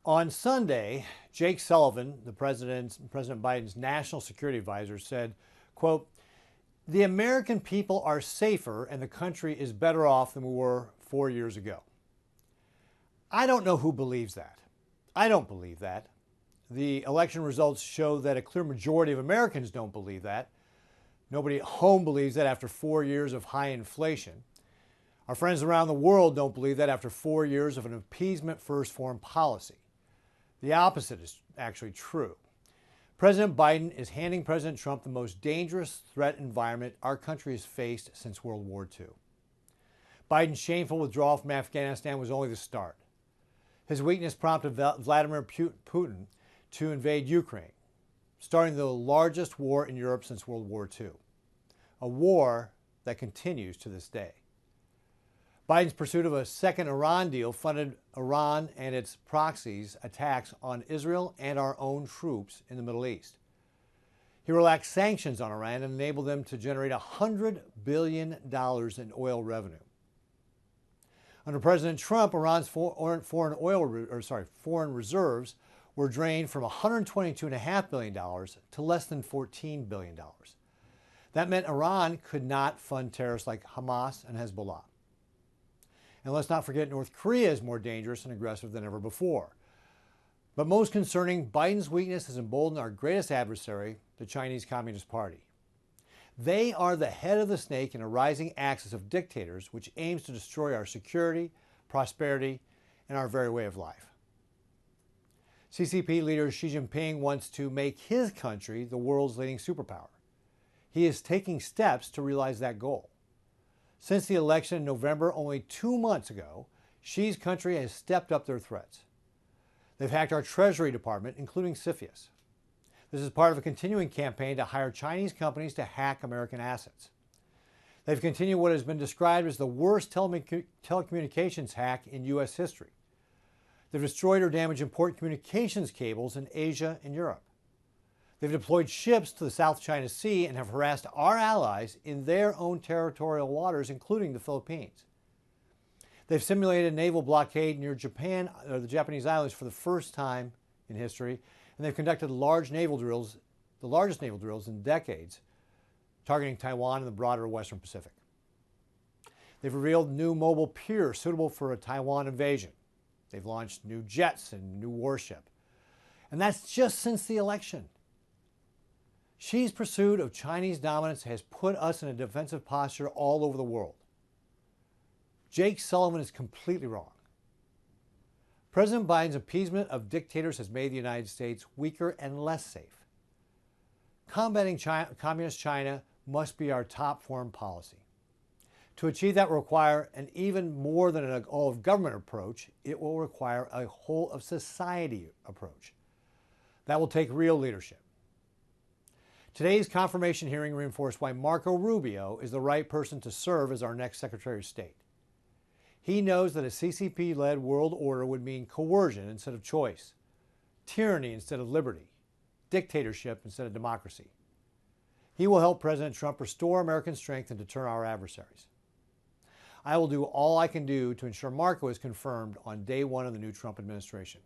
On Sunday, Jake Sullivan, President Biden's national security advisor, said, quote, "The American people are safer and the country is better off than we were 4 years ago." I don't know who believes that. I don't believe that. The election results show that a clear majority of Americans don't believe that. Nobody at home believes that after 4 years of high inflation. Our friends around the world don't believe that after 4 years of an appeasement-first foreign policy. The opposite is actually true. President Biden is handing President Trump the most dangerous threat environment our country has faced since World War II. Biden's shameful withdrawal from Afghanistan was only the start. His weakness prompted Vladimir Putin to invade Ukraine, starting the largest war in Europe since World War II, a war that continues to this day. Biden's pursuit of a second Iran deal funded Iran and its proxies' attacks on Israel and our own troops in the Middle East. He relaxed sanctions on Iran and enabled them to generate $100 billion in oil revenue. Under President Trump, Iran's foreign reserves were drained from $122.5 billion to less than $14 billion. That meant Iran could not fund terrorists like Hamas and Hezbollah. And let's not forget, North Korea is more dangerous and aggressive than ever before. But most concerning, Biden's weakness has emboldened our greatest adversary, the Chinese Communist Party. They are the head of the snake in a rising axis of dictators which aims to destroy our security, prosperity, and our very way of life. CCP leader Xi Jinping wants to make his country the world's leading superpower. He is taking steps to realize that goal. Since the election in November, only 2 months ago, Xi's country has stepped up their threats. They've hacked our Treasury Department, including CFIUS. This is part of a continuing campaign to hire Chinese companies to hack American assets. They've continued what has been described as the worst telecommunications hack in U.S. history. They've destroyed or damaged important communications cables in Asia and Europe. They've deployed ships to the South China Sea and have harassed our allies in their own territorial waters, including the Philippines. They've simulated a naval blockade near Japan, or the Japanese islands, for the first time in history, and they've conducted large naval drills, the largest naval drills in decades, targeting Taiwan and the broader Western Pacific. They've revealed new mobile piers suitable for a Taiwan invasion. They've launched new jets and new warship. And that's just since the election. Xi's pursuit of Chinese dominance has put us in a defensive posture all over the world. Jake Sullivan is completely wrong. President Biden's appeasement of dictators has made the United States weaker and less safe. Combating Communist China must be our top foreign policy. To achieve that will require an even more than an all-of-government approach. It will require a whole-of-society approach. That will take real leadership. Today's confirmation hearing reinforced why Marco Rubio is the right person to serve as our next Secretary of State. He knows that a CCP-led world order would mean coercion instead of choice, tyranny instead of liberty, dictatorship instead of democracy. He will help President Trump restore American strength and deter our adversaries. I will do all I can do to ensure Marco is confirmed on day one of the new Trump administration.